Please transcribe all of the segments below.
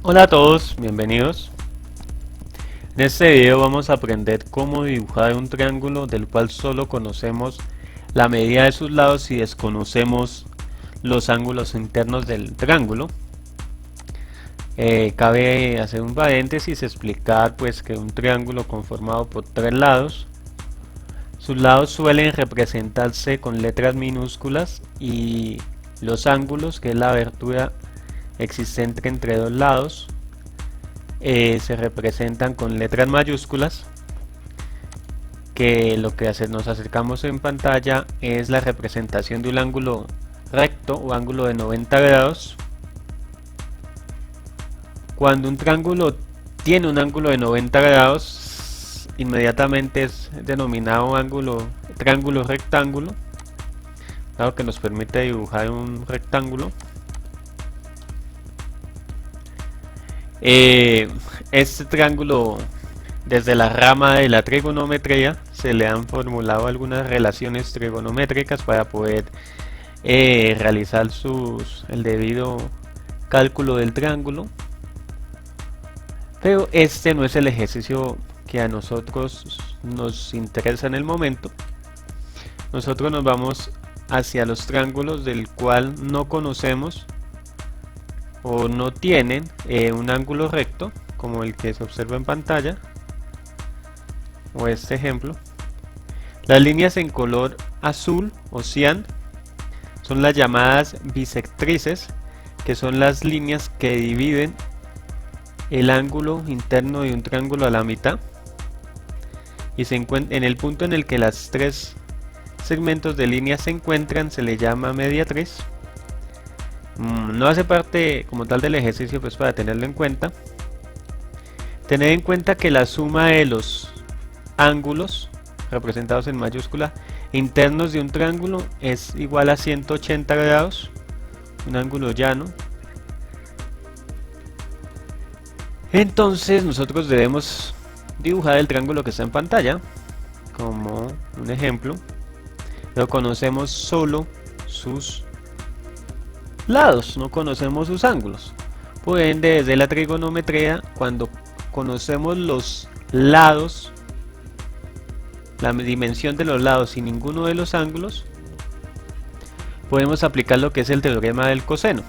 Hola a todos, bienvenidos. En este video vamos a aprender cómo dibujar un triángulo del cual solo conocemos la medida de sus lados y desconocemos los ángulos internos del triángulo. Cabe hacer un paréntesis, explicar pues que un triángulo conformado por tres lados, sus lados suelen representarse con letras minúsculas y los ángulos, que es la abertura existente entre dos lados, se representan con letras mayúsculas, que lo que nos acercamos en pantalla es la representación de un ángulo recto o ángulo de 90 grados. Cuando un triángulo tiene un ángulo de 90 grados, inmediatamente es denominado triángulo rectángulo, dado que nos permite dibujar un rectángulo. Este triángulo, desde la rama de la trigonometría, se le han formulado algunas relaciones trigonométricas para poder realizar el debido cálculo del triángulo. Pero este no es el ejercicio que a nosotros nos interesa en el momento. Nosotros nos vamos hacia los triángulos del cual no conocemos o no tienen un ángulo recto, como el que se observa en pantalla o este ejemplo. Las líneas en color azul o cian son las llamadas bisectrices, que son las líneas que dividen el ángulo interno de un triángulo a la mitad, y se encuentra en el punto en el que las tres segmentos de línea se encuentran, se le llama mediatriz. No hace parte como tal del ejercicio, pues para tenerlo en cuenta. Tener en cuenta que la suma de los ángulos representados en mayúscula internos de un triángulo es igual a 180 grados, un ángulo llano. Entonces nosotros debemos dibujar el triángulo que está en pantalla como un ejemplo, pero conocemos solo sus lados, no conocemos sus ángulos. Por ende, desde la trigonometría, cuando conocemos los lados, la dimensión de los lados y ninguno de los ángulos, podemos aplicar lo que es el teorema del coseno.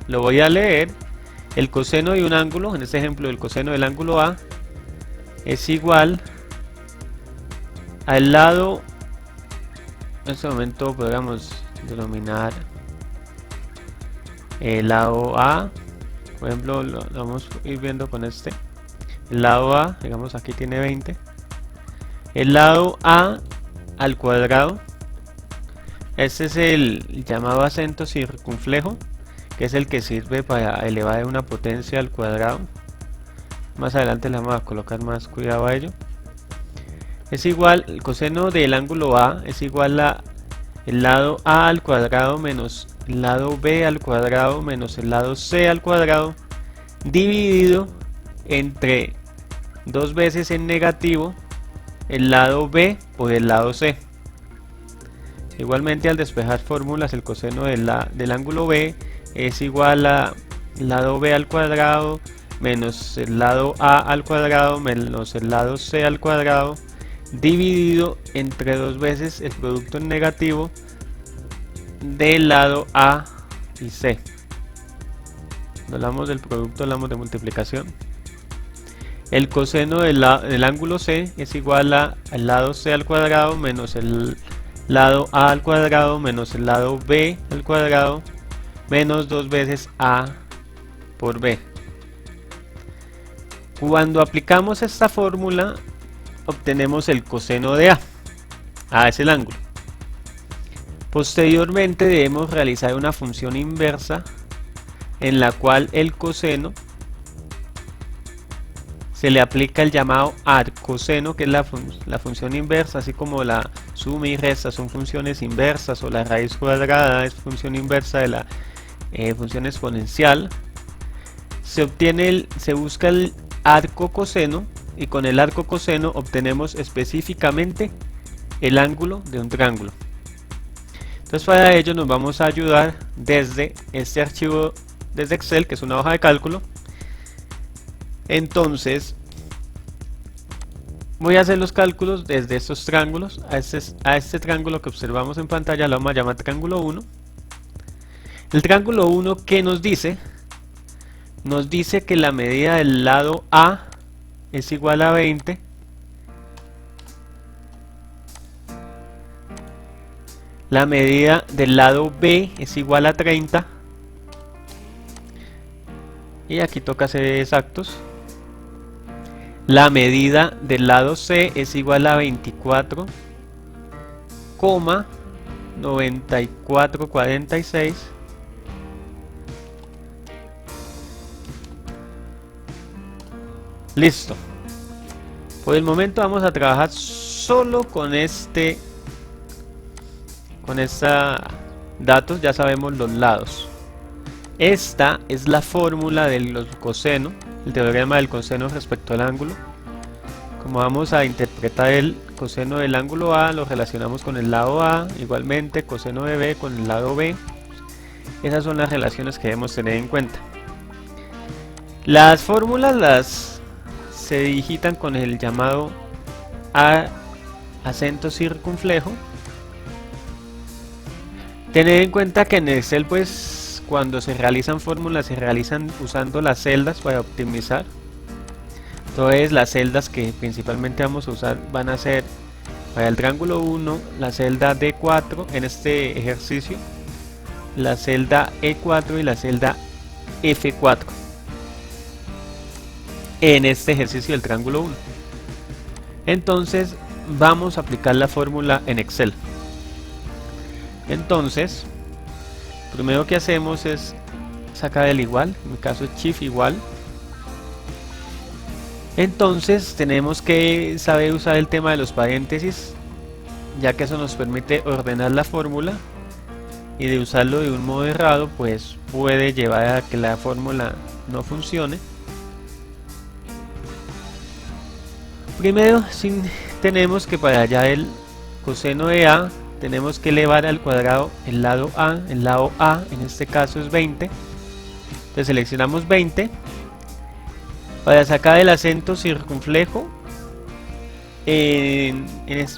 Lo voy a leer. El coseno de un ángulo, en este ejemplo el coseno del ángulo A, es igual al lado, en este momento podríamos denominar el lado A, por ejemplo, lo vamos a ir viendo con este. El lado A, digamos aquí tiene 20. El lado A al cuadrado, este es el llamado acento circunflejo, que es el que sirve para elevar una potencia al cuadrado. Más adelante le vamos a colocar más cuidado a ello. Es igual, el coseno del ángulo A es igual a el lado A al cuadrado menos el lado B al cuadrado menos el lado C al cuadrado, dividido entre dos veces en negativo el lado B por el lado C. Igualmente, al despejar fórmulas, el coseno del ángulo B es igual a el lado B al cuadrado menos el lado A al cuadrado menos el lado C al cuadrado, dividido entre dos veces el producto en negativo del lado A y C. Cuando hablamos del producto, hablamos de multiplicación. El coseno del ángulo C es igual al lado C al cuadrado menos el lado A al cuadrado menos el lado B al cuadrado menos dos veces A por B. Cuando aplicamos esta fórmula, obtenemos el coseno de A. A es el ángulo. Posteriormente debemos realizar una función inversa en la cual el coseno se le aplica el llamado arcoseno, que es la función inversa, así como la suma y resta son funciones inversas, o la raíz cuadrada es función inversa de la función exponencial. Se busca el arco coseno, y con el arco coseno obtenemos específicamente el ángulo de un triángulo. Entonces, para ello nos vamos a ayudar desde este archivo, desde Excel, que es una hoja de cálculo, Entonces voy a hacer los cálculos desde estos triángulos. A este triángulo que observamos en pantalla lo vamos a llamar triángulo 1. El triángulo 1, ¿qué nos dice? Nos dice que la medida del lado A es igual a 20. La medida del lado B es igual a 30. Y aquí toca ser exactos. La medida del lado C es igual a 24,9446. Listo. Por el momento vamos a trabajar solo con estos datos. Ya sabemos los lados. Esta es la fórmula del coseno, el teorema del coseno respecto al ángulo. Como vamos a interpretar el coseno del ángulo A, lo relacionamos con el lado A, igualmente coseno de B con el lado B. Esas son las relaciones que debemos tener en cuenta. Las fórmulas se digitan con el llamado acento circunflejo. Tened en cuenta que en Excel, pues, cuando se realizan fórmulas, se realizan usando las celdas para optimizar. Entonces, las celdas que principalmente vamos a usar van a ser para el triángulo 1, la celda D4 en este ejercicio, la celda E4 y la celda F4 en este ejercicio del triángulo 1. Entonces, vamos a aplicar la fórmula en Excel. Entonces, primero que hacemos es sacar el igual, en mi caso es Shift igual. Entonces tenemos que saber usar el tema de los paréntesis, ya que eso nos permite ordenar la fórmula, y de usarlo de un modo errado pues puede llevar a que la fórmula no funcione. Primero tenemos que para hallar el coseno de A tenemos que elevar al cuadrado el lado A. El lado A en este caso es 20. Entonces seleccionamos 20. Para sacar el acento circunflejo en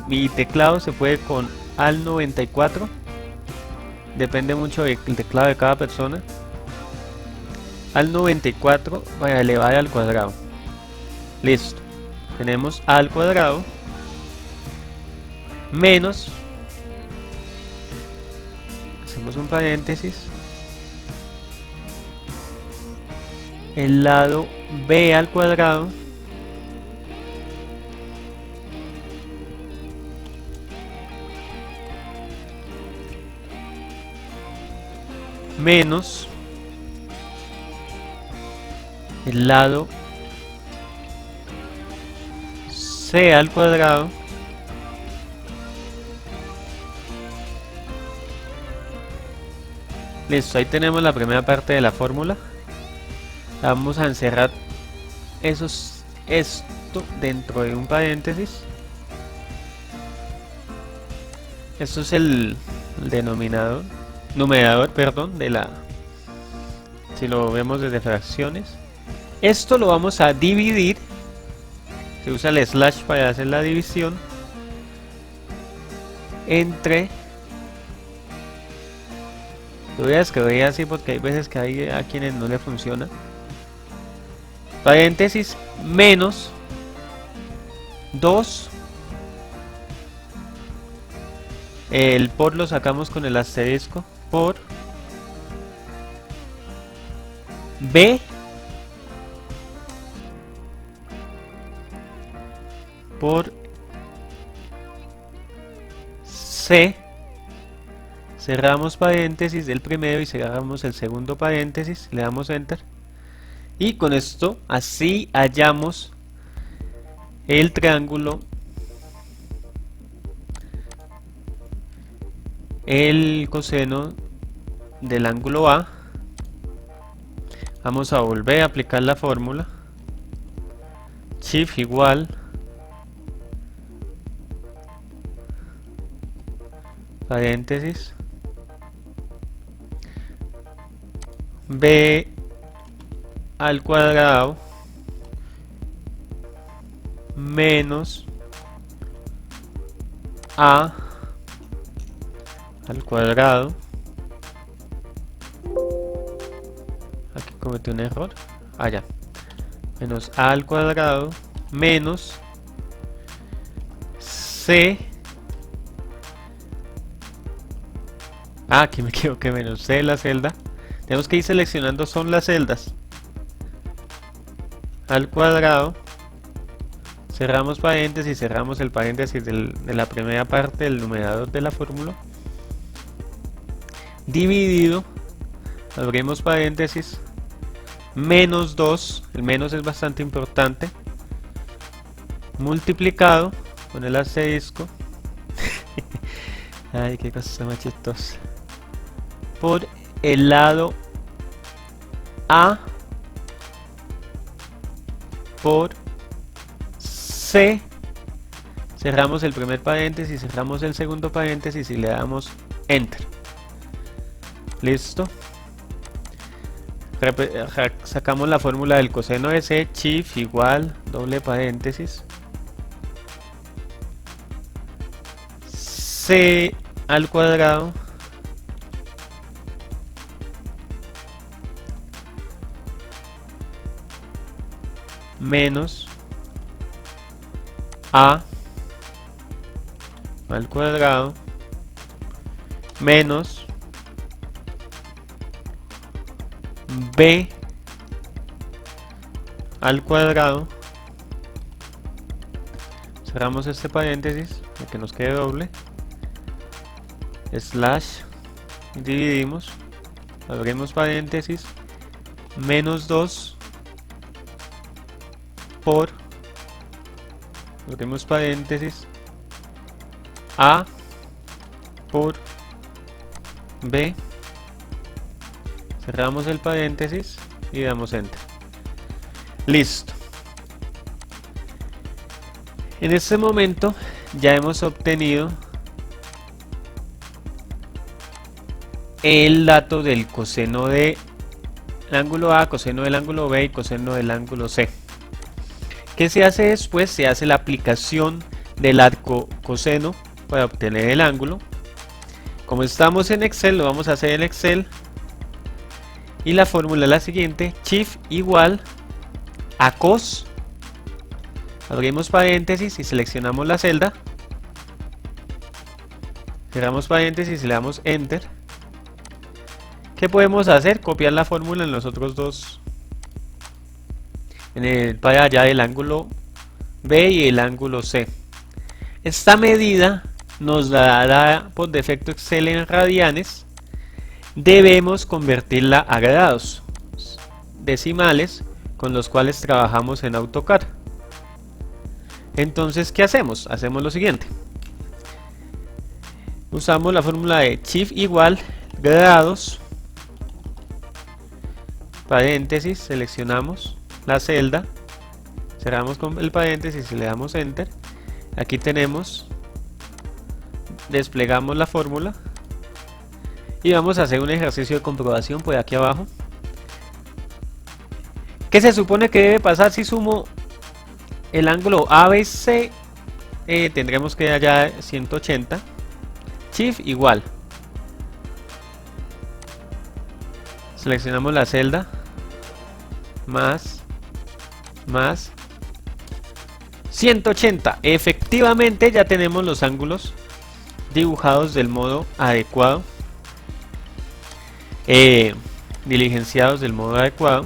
mi teclado se puede con al 94. Depende mucho del teclado de cada persona. Al 94 para elevar al cuadrado. Listo. Tenemos a al cuadrado menos, hacemos un paréntesis, el lado B al cuadrado menos el lado C al cuadrado listo. Ahí tenemos la primera parte de la fórmula. Vamos a encerrar esto dentro de un paréntesis. Esto es el numerador, perdón, de la, si lo vemos desde fracciones. Esto lo vamos a dividir. Se usa el slash para hacer la división entre, lo voy a escribir así porque hay veces que hay a quienes no le funciona, paréntesis menos 2, el por lo sacamos con el asterisco, por B por C, cerramos paréntesis del primero y cerramos el segundo paréntesis, le damos enter y con esto así hallamos el triángulo, el coseno del ángulo A. Vamos a volver a aplicar la fórmula, Shift igual paréntesis B al cuadrado menos a al cuadrado. Aquí cometí un error. Ya. Menos a al cuadrado menos c. Aquí me equivoqué, menos c la celda. Tenemos que ir seleccionando son las celdas. Al cuadrado. Cerramos paréntesis, cerramos el paréntesis de la primera parte del numerador de la fórmula. Dividido, abrimos paréntesis, menos 2, el menos es bastante importante, multiplicado con el asterisco, ay qué cosa más chistosa, por el lado A por C. Cerramos el primer paréntesis, cerramos el segundo paréntesis y le damos Enter. Listo. Sacamos la fórmula del coseno de C, Shift igual, doble paréntesis, C al cuadrado menos A al cuadrado menos B al cuadrado. Cerramos este paréntesis para que nos quede doble, slash, dividimos, abrimos paréntesis, menos 2 por, abrimos paréntesis, A por B, cerramos el paréntesis y damos Enter. Listo. En este momento ya hemos obtenido el dato del coseno del ángulo A, coseno del ángulo B y coseno del ángulo C. ¿Qué se hace después? Se hace la aplicación del arco coseno para obtener el ángulo. Como estamos en Excel, lo vamos a hacer en Excel. Y la fórmula es la siguiente: Shift igual a cos. Abrimos paréntesis y seleccionamos la celda. Cerramos paréntesis y le damos Enter. ¿Qué podemos hacer? Copiar la fórmula en los otros dos. En el para allá del ángulo B y el ángulo C. Esta medida nos dará por defecto Excel en radianes. Debemos convertirla a grados decimales con los cuales trabajamos en AutoCAD. Entonces, ¿qué hacemos? Hacemos lo siguiente. Usamos la fórmula de Shift igual grados, paréntesis, seleccionamos la celda, cerramos con el paréntesis y le damos Enter. Aquí tenemos, desplegamos la fórmula y vamos a hacer un ejercicio de comprobación por aquí abajo. ¿Qué se supone que debe pasar si sumo el ángulo ABC? Tendremos que hallar 180. Shift igual, seleccionamos la celda, más 180. Efectivamente ya tenemos los ángulos dibujados del modo adecuado, diligenciados del modo adecuado.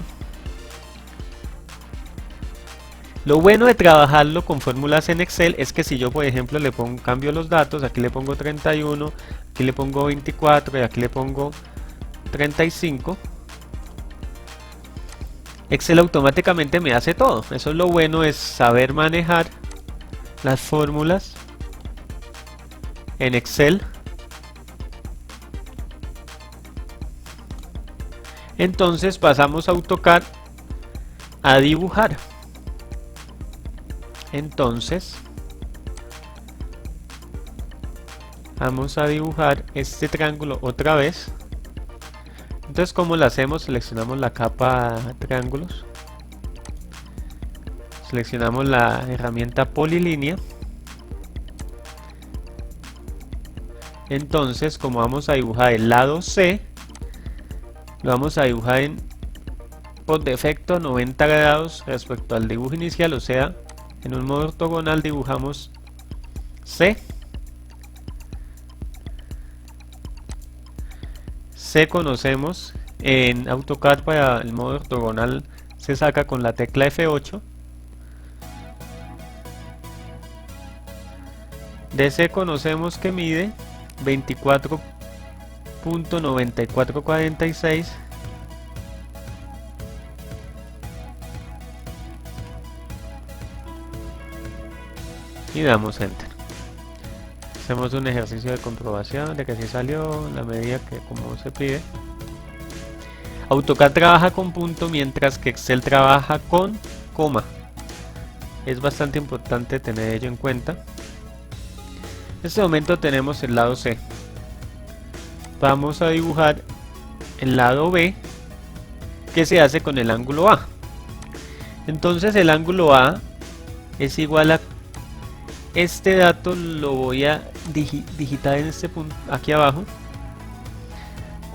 Lo bueno de trabajarlo con fórmulas en Excel es que si yo, por ejemplo, le pongo, cambio los datos, aquí le pongo 31, aquí le pongo 24 y aquí le pongo 35, Excel automáticamente me hace todo. Eso es lo bueno, es saber manejar las fórmulas en Excel. Entonces pasamos a AutoCAD a dibujar. Entonces vamos a dibujar este triángulo otra vez. Entonces, ¿cómo lo hacemos? Seleccionamos la capa triángulos, Seleccionamos la herramienta polilínea. Entonces, como vamos a dibujar el lado C, lo vamos a dibujar por defecto 90 grados respecto al dibujo inicial, o sea, en un modo ortogonal dibujamos C. C conocemos en AutoCAD, para el modo ortogonal se saca con la tecla F8. De C conocemos que mide 24.9446 y damos Enter. Hacemos un ejercicio de comprobación de que si salió la medida que como se pide. AutoCAD trabaja con punto, mientras que Excel trabaja con coma. Es bastante importante tener ello en cuenta. En este momento tenemos el lado C. Vamos a dibujar el lado B, que se hace con el ángulo A. Entonces el ángulo A es igual a, este dato lo voy a digitar en este punto aquí abajo,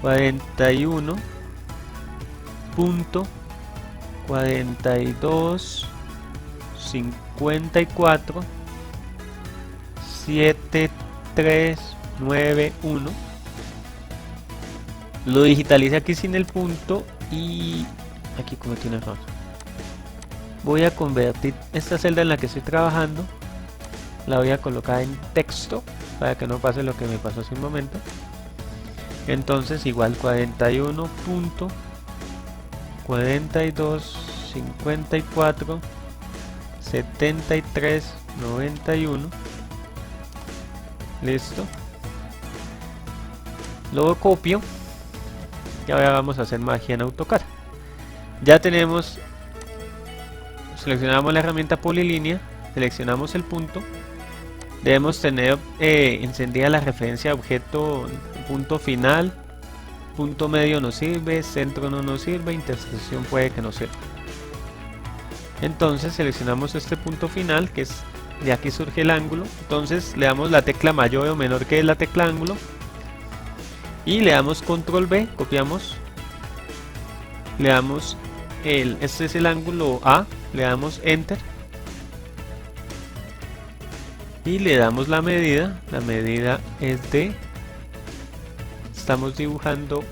41.4254 7391. Lo digitalice aquí sin el punto y aquí cometí un error. Voy a convertir esta celda en la que estoy trabajando, la voy a colocar en texto para que no pase lo que me pasó hace un momento. Entonces igual 41.4254 7391. Listo. Luego copio y ahora vamos a hacer magia en AutoCAD. Ya tenemos, seleccionamos la herramienta polilínea, seleccionamos el punto. Debemos tener encendida la referencia de objeto, punto final, punto medio no sirve, centro no nos sirve, intersección puede que no sirva. Entonces seleccionamos este punto final, que es de aquí surge el ángulo. Entonces le damos la tecla mayor o menor, que es la tecla ángulo, y le damos control B, copiamos, le damos este es el ángulo A, le damos enter y le damos la medida es de, estamos dibujando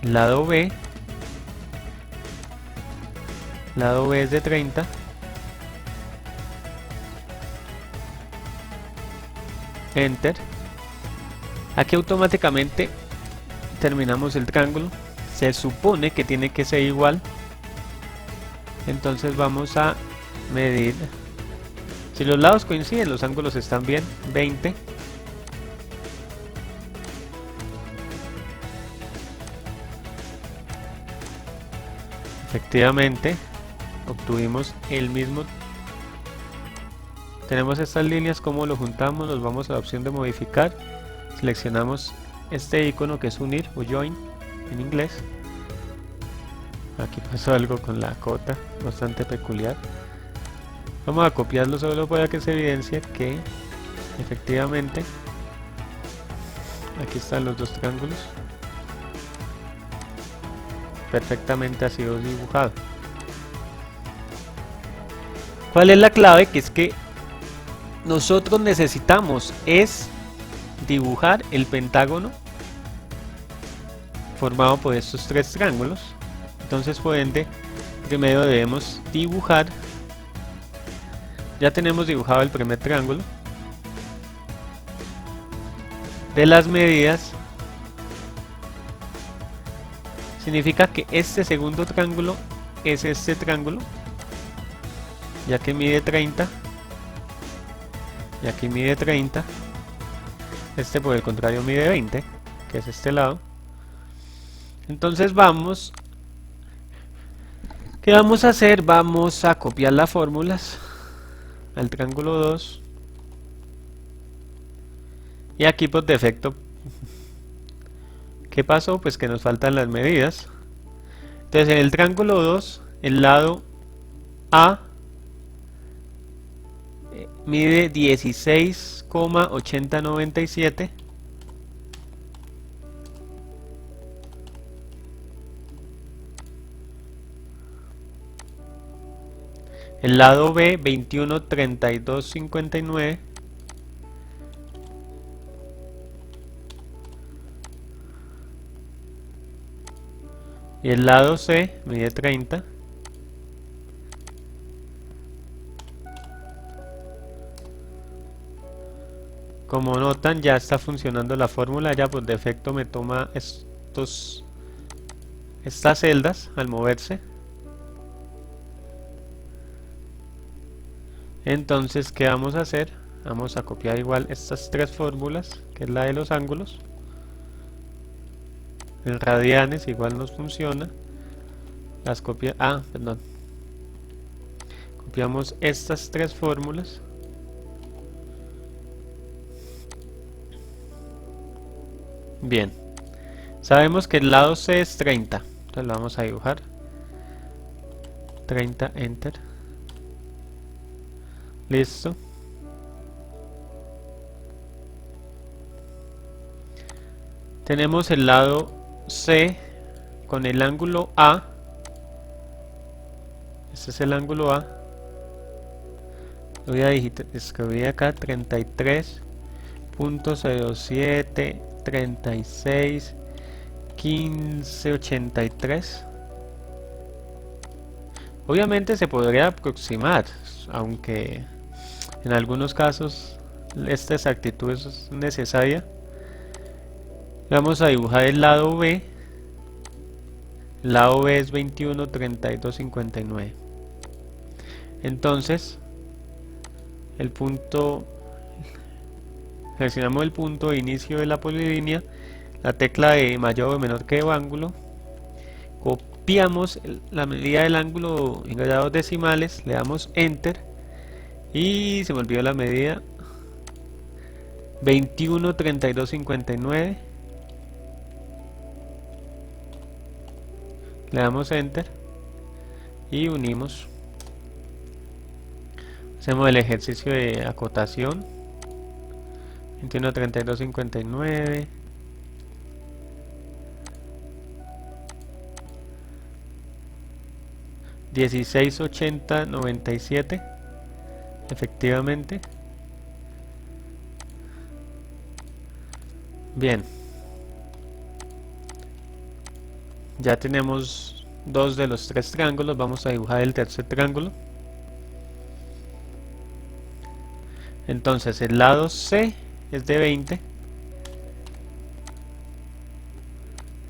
lado B es de 30, enter. Aquí automáticamente terminamos el triángulo, se supone que tiene que ser igual, entonces vamos a medir, si los lados coinciden, los ángulos están bien, 20. Efectivamente obtuvimos el mismo. Tenemos estas líneas, como lo juntamos, nos vamos a la opción de modificar, seleccionamos este icono que es unir o join en inglés. Aquí pasó algo con la cota bastante peculiar. Vamos a copiarlo solo para que se evidencie que efectivamente aquí están los dos triángulos, perfectamente ha sido dibujado. ¿Cuál es la clave? Que es que nosotros necesitamos es dibujar el pentágono formado por estos tres triángulos. Entonces, por ende, primero debemos dibujar. Ya tenemos dibujado el primer triángulo. De las medidas, significa que este segundo triángulo es este triángulo, ya que mide 30, y aquí mide 30. Este, por el contrario, mide 20, que es este lado. Entonces ¿qué vamos a hacer? Vamos a copiar las fórmulas al triángulo 2, y aquí por defecto, ¿qué pasó? Pues que nos faltan las medidas. Entonces en el triángulo 2, el lado A mide 16,8097. El lado B 21,32,59. Y el lado C mide 30. Como notan, ya está funcionando la fórmula, ya por defecto me toma estas celdas al moverse. Entonces, ¿qué vamos a hacer? Vamos a copiar igual estas tres fórmulas, que es la de los ángulos. En radianes igual nos funciona. Las perdón. Copiamos estas tres fórmulas. Bien. Sabemos que el lado C es 30. Entonces lo vamos a dibujar. 30, enter. Listo. Tenemos el lado C con el ángulo A. Este es el ángulo A. Lo voy a escribir acá 33.07 36 15 83. Obviamente se podría aproximar, aunque en algunos casos esta exactitud es necesaria. Vamos a dibujar el lado B. El lado B es 21,32,59. Entonces, el punto, seleccionamos el punto de inicio de la polilínea, la tecla de mayor o menor que de ángulo, copiamos la medida del ángulo en grados decimales, le damos enter y se me olvidó la medida, 21,32,59. Le damos enter y unimos. Hacemos el ejercicio de acotación. 21,32,59. $16,80,97. Efectivamente. Bien. Ya tenemos dos de los tres triángulos. Vamos a dibujar el tercer triángulo. Entonces el lado C es de 20.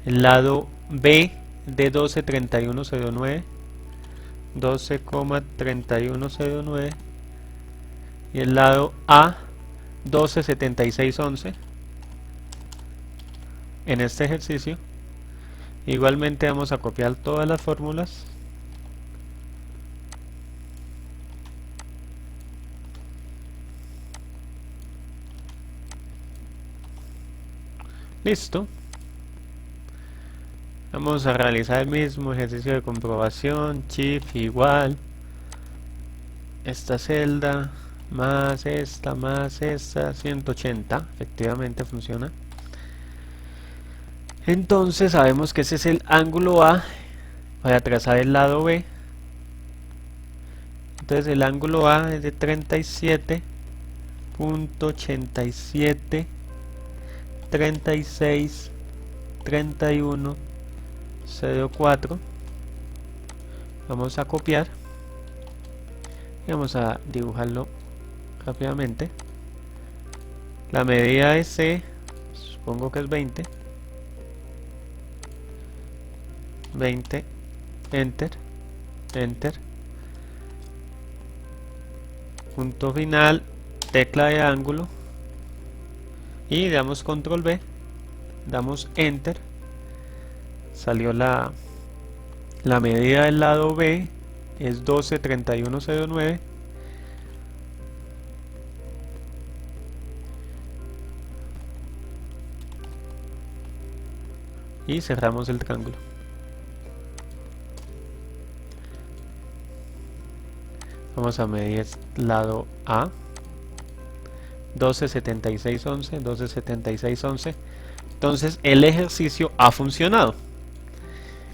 El lado B de 12,3109. 12,3109. Y el lado A 12,7611. En este ejercicio igualmente vamos a copiar todas las fórmulas. Listo. Vamos a realizar el mismo ejercicio de comprobación. Shift igual. Esta celda más esta 180. Efectivamente funciona. Entonces sabemos que ese es el ángulo A. Voy a trazar el lado B. Entonces el ángulo A es de 37.87 36 31 04. Vamos a copiar y vamos a dibujarlo rápidamente. La medida de C, supongo que es 20. Enter, enter. Punto final, tecla de ángulo y damos control B, damos enter. Salió la medida del lado B, es 12,3109. Y cerramos el triángulo. Vamos a medir lado A. 12,76,11, 12,76,11. Entonces el ejercicio ha funcionado.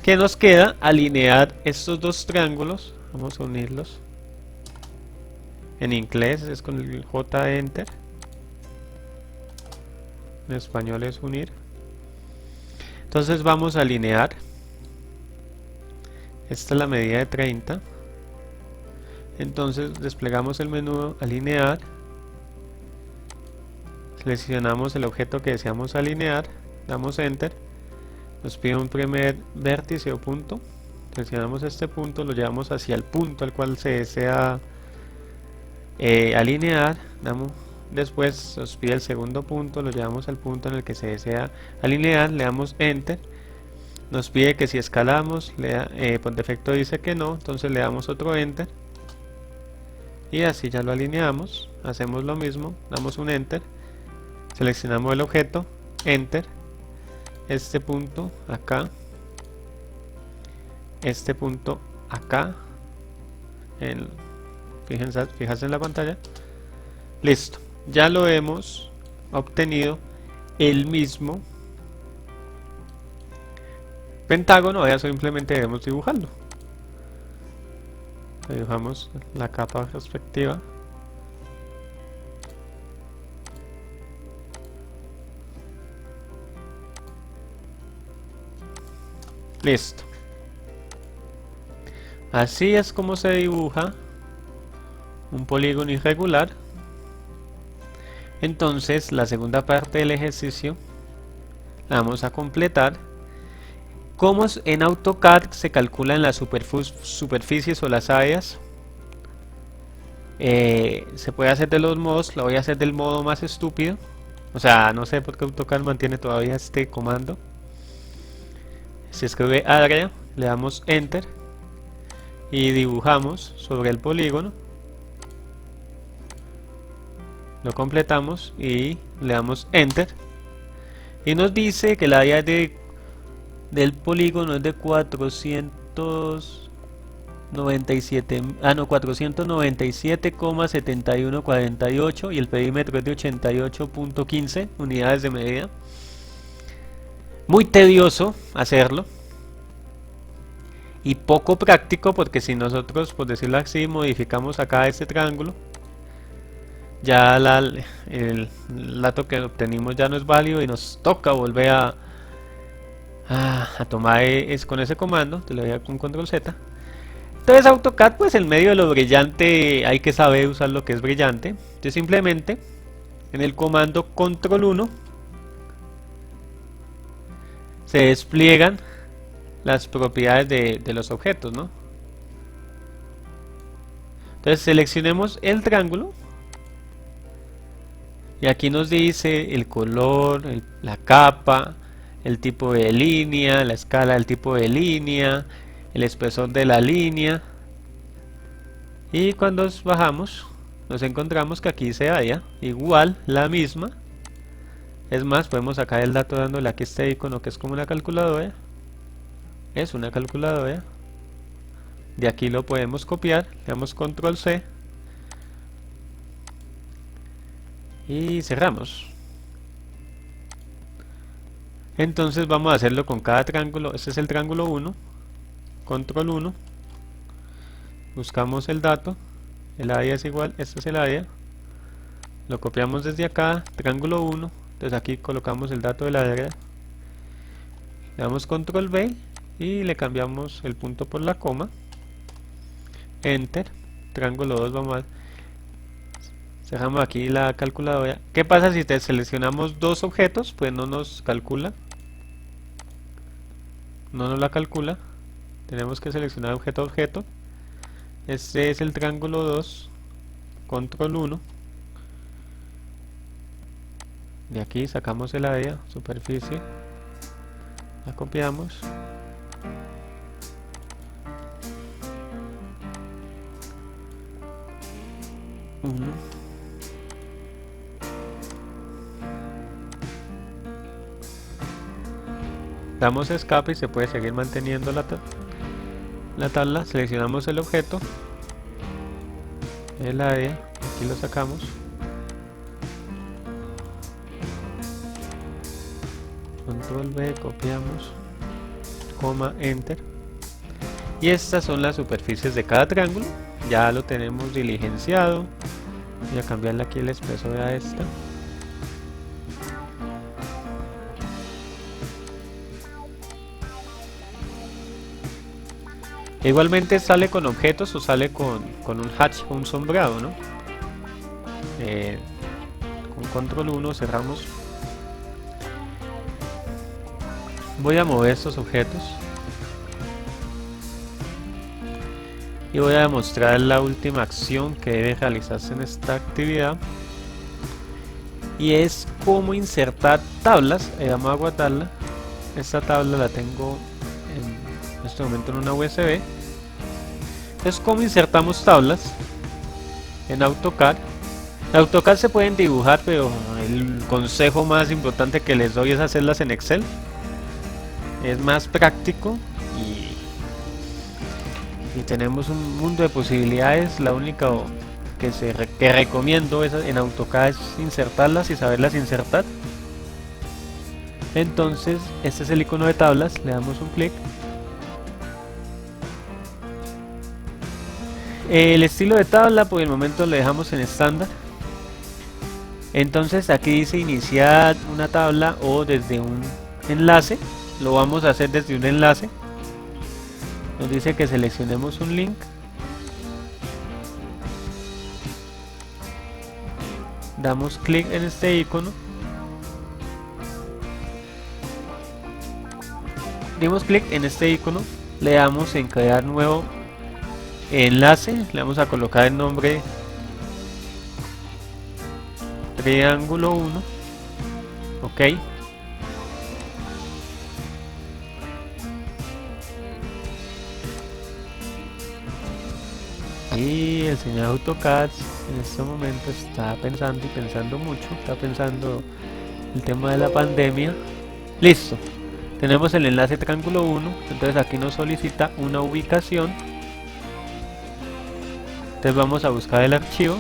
¿Qué nos queda? Alinear estos dos triángulos. Vamos a unirlos. En inglés es con el J Enter. En español es unir. Entonces vamos a alinear. Esta es la medida de 30. Entonces desplegamos el menú alinear. Seleccionamos el objeto que deseamos alinear. Damos Enter. Nos pide un primer vértice o punto. Seleccionamos este punto, lo llevamos hacia el punto al cual se desea alinear. Después nos pide el segundo punto, lo llevamos al punto en el que se desea alinear. Le damos Enter. Nos pide que si escalamos, por defecto dice que no, entonces le damos otro Enter. Y así ya lo alineamos. Hacemos lo mismo, damos un Enter. Seleccionamos el objeto, Enter. Este punto acá, este punto acá, fíjense en la pantalla. Listo, ya lo hemos obtenido el mismo pentágono. Ahora simplemente debemos dibujarlo. Dibujamos la capa respectiva. Listo. Así es como se dibuja un polígono irregular. Entonces la segunda parte del ejercicio la vamos a completar. Como en AutoCAD se calculan las superficies o las áreas, se puede hacer de los modos. Lo voy a hacer del modo más estúpido. O sea, no sé por qué AutoCAD mantiene todavía este comando. Se escribe área, le damos Enter y dibujamos sobre el polígono. Lo completamos y le damos Enter. Y nos dice que el área del polígono es de 497,7148 y el perímetro es de 88.15 unidades de medida. Muy tedioso hacerlo y poco práctico, porque si nosotros, por decirlo así, modificamos acá este triángulo, ya el dato que obtenimos ya no es válido y nos toca volver a tomar con ese comando. Te lo voy a con control Z. Entonces AutoCAD, pues en medio de lo brillante hay que saber usar lo que es brillante. Entonces simplemente en el comando control 1 se despliegan las propiedades de los objetos, ¿no? Entonces seleccionemos el triángulo y aquí nos dice el color, la capa, el tipo de línea, la escala del tipo de línea, el espesor de la línea. Y cuando bajamos nos encontramos que aquí se halla igual la misma. Es más, podemos sacar el dato dándole aquí este icono que es como una calculadora. Es una calculadora. De aquí lo podemos copiar. Le damos control C. Y cerramos. Entonces vamos a hacerlo con cada triángulo. Este es el triángulo 1. Control 1. Buscamos el dato. El área es igual. Este es el área. Lo copiamos desde acá. Triángulo 1. Entonces aquí colocamos el dato de la área. Le damos control V y le cambiamos el punto por la coma. Enter. Triángulo 2, vamos a cerramos aquí la calculadora. ¿Qué pasa si seleccionamos dos objetos? Pues no nos calcula. No nos la calcula. Tenemos que seleccionar objeto a objeto. Este es el triángulo 2. Control 1. De aquí sacamos el área, superficie, la copiamos, damos escape y se puede seguir manteniendo la tabla. Seleccionamos el objeto, el área, aquí lo sacamos, control V, copiamos, coma, enter, y estas son las superficies de cada triángulo. Ya lo tenemos diligenciado. Voy a cambiarle aquí el espesor a esta. Igualmente sale con objetos o sale con un hatch, un sombreado, ¿no? Con control 1 cerramos. Voy a mover estos objetos y voy a demostrar la última acción que debe realizarse en esta actividad, y es cómo insertar tablas. Vamos a guardarla. Esta tabla la tengo en este momento en una USB. Es cómo insertamos tablas en AutoCAD. En AutoCAD se pueden dibujar, pero el consejo más importante que les doy es hacerlas en Excel. Es más práctico y tenemos un mundo de posibilidades. La única que recomiendo es en AutoCAD es insertarlas y saberlas insertar. Entonces este es el icono de tablas, le damos un clic. El estilo de tabla por el momento lo dejamos en estándar. Entonces aquí dice iniciar una tabla o desde un enlace. Lo vamos a hacer desde un enlace. Nos dice que seleccionemos un link. Damos clic en este icono. Dimos clic en este icono. Le damos en crear nuevo enlace. Le vamos a colocar el nombre triángulo 1. Ok. Y el señor AutoCAD en este momento está pensando y pensando mucho. Está pensando el tema de la pandemia. Listo. Tenemos el enlace triángulo 1. Entonces aquí nos solicita una ubicación. Entonces vamos a buscar el archivo.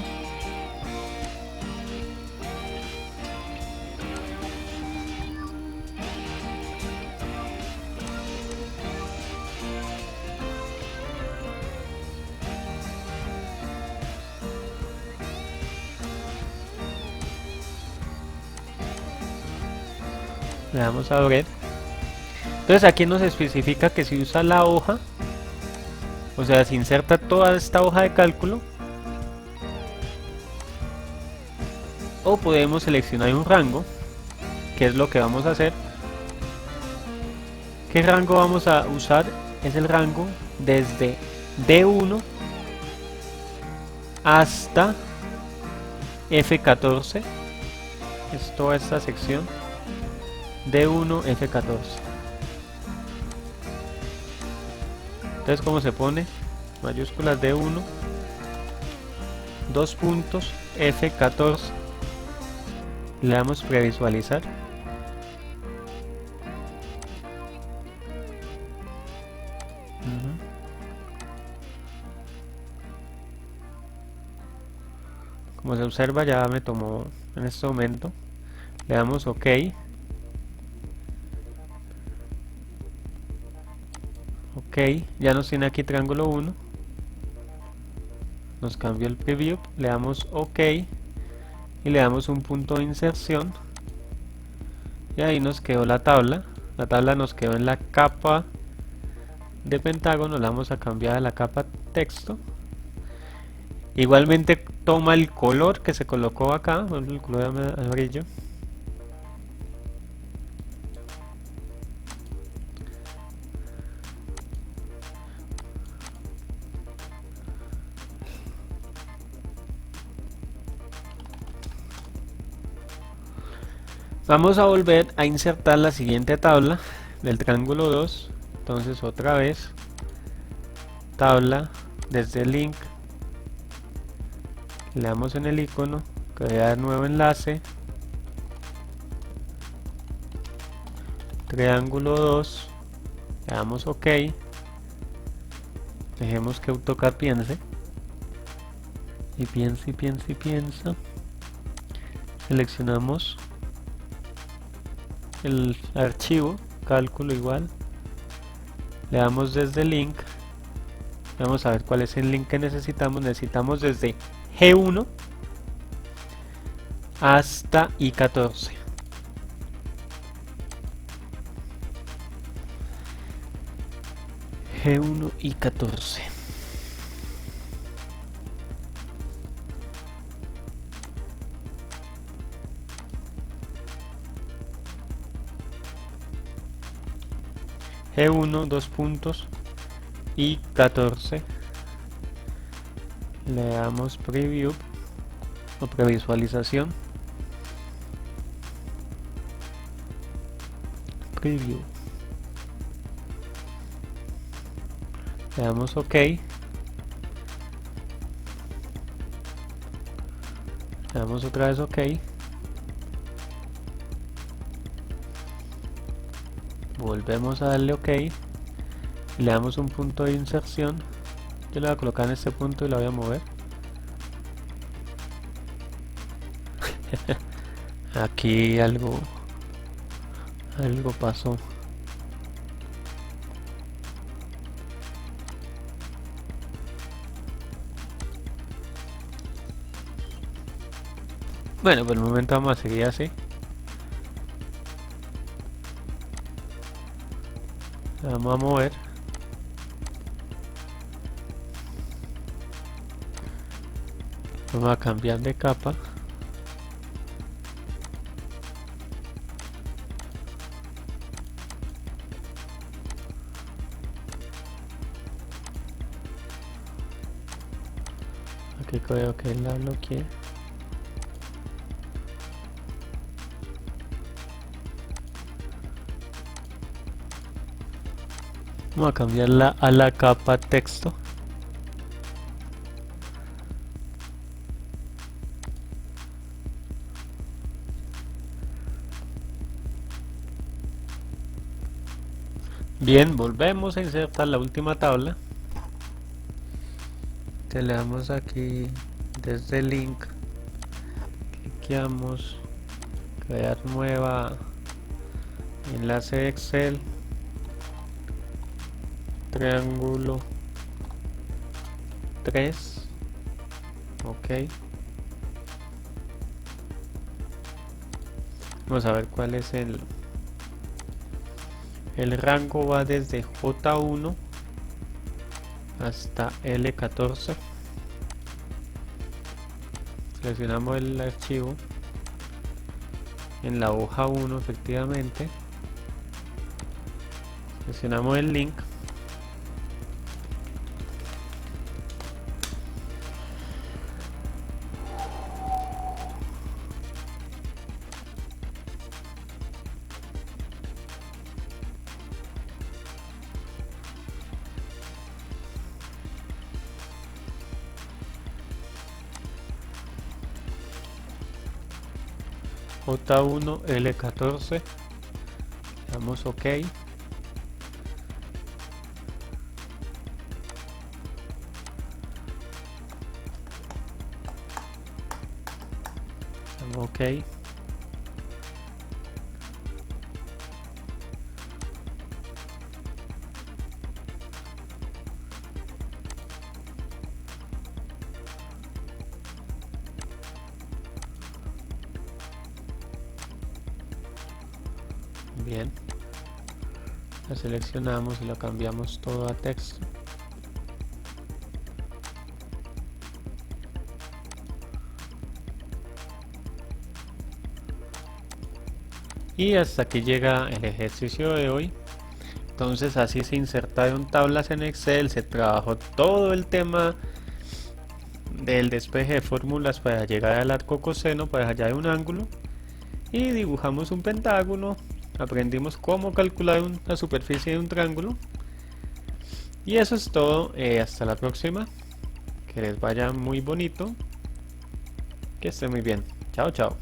Le damos a abrir. Entonces aquí nos especifica que si usa la hoja, o sea, se inserta toda esta hoja de cálculo, o podemos seleccionar un rango, que es lo que vamos a hacer. ¿Qué rango vamos a usar? Es el rango desde D1 hasta F14. Es toda esta sección. D1, F14. Entonces, ¿cómo se pone? Mayúsculas D1, dos puntos, F14. Le damos previsualizar. Como se observa, ya me tomó en este momento. Le damos OK. Ok, ya nos tiene aquí triángulo 1. Nos cambió el preview. Le damos OK. Y le damos un punto de inserción. Y ahí nos quedó la tabla. La tabla nos quedó en la capa de pentágono. La vamos a cambiar a la capa texto. Igualmente toma el color que se colocó acá, el color amarillo. Vamos a volver a insertar la siguiente tabla del triángulo 2. Entonces otra vez tabla desde el link, le damos en el icono, crear nuevo enlace, triángulo 2, le damos OK, dejemos que AutoCAD piense. y piensa y piensa y piensa. Seleccionamos el archivo, cálculo igual, le damos desde link, vamos a ver cuál es el link que necesitamos desde G1 hasta I14. G1 y 14. G1, dos puntos, y 14. Le damos preview o previsualización. Preview. Le damos OK. Le damos otra vez OK. Volvemos a darle OK. Y le damos un punto de inserción. Yo le voy a colocar en este punto y la voy a mover. Aquí algo pasó. Bueno, por el momento vamos a seguir así. Vamos a mover. Vamos a cambiar de capa. Aquí creo que la bloqueé. Vamos a cambiarla a la capa texto. Bien, volvemos a insertar la última tabla. Le damos aquí desde link, cliqueamos, crear nueva, enlace de Excel, triángulo 3, ok. Vamos a ver cuál es el rango. Va desde J1 hasta L14. Seleccionamos el archivo en la hoja 1, efectivamente. Seleccionamos el link. J1 L14, damos OK. Damos OK. Bien, la seleccionamos y lo cambiamos todo a texto. Y hasta aquí llega el ejercicio de hoy. Entonces así se insertaron tablas en Excel, se trabajó todo el tema del despeje de fórmulas para llegar al arco coseno, para allá de un ángulo, y dibujamos un pentágono. Aprendimos cómo calcular la superficie de un triángulo. Y eso es todo. Hasta la próxima. Que les vaya muy bonito. Que estén muy bien. Chao, chao.